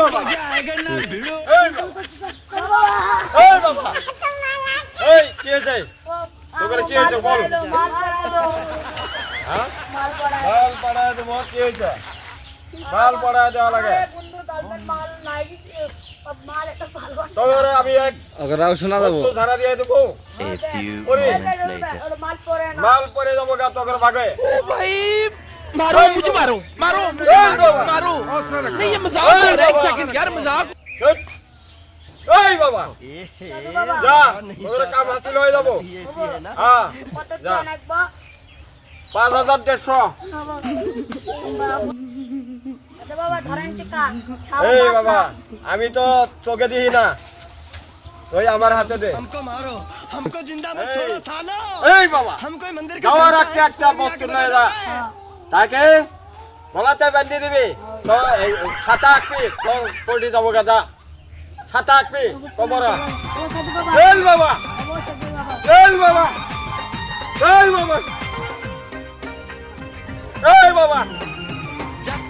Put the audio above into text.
বাবা এই বাবা এই কি হয়েছে তোকে কি হয়েছে বল হ্যাঁ মাল পড়া দেবো কি হয়েছে মাল পড়া দেওয়া লাগে তোর আমি এক ওরাও শোনা যাবো ধারা দিয়ে দেবো মাল পরে যাবো গা তোকে ভাগে भाई मारो मुझे मारो मारो मुझे मारो मारो नहीं ये मजाक हो रहा है एक सेकंड यार मजाक এই বাবা যা তোর কাম হাসিল হয়ে যাবো হ্যাঁ যা 5150 এই বাবা আমি তো চোখে দিই না তুই আমার হাতে দে हमको मारो हमको जिंदा मत छोड़ो सालो এই বাবা हमको मंदिर के যাওয়ার আগে একটা বস্তু নিয়ে যা তাকে গলাতে বেঁধে দিবি তো এই ছাতা আঁকবি তো পড়ে যাবো গাদা ছাতা আঁকবি কবরা এই বাবা এই বাবা এই বাবা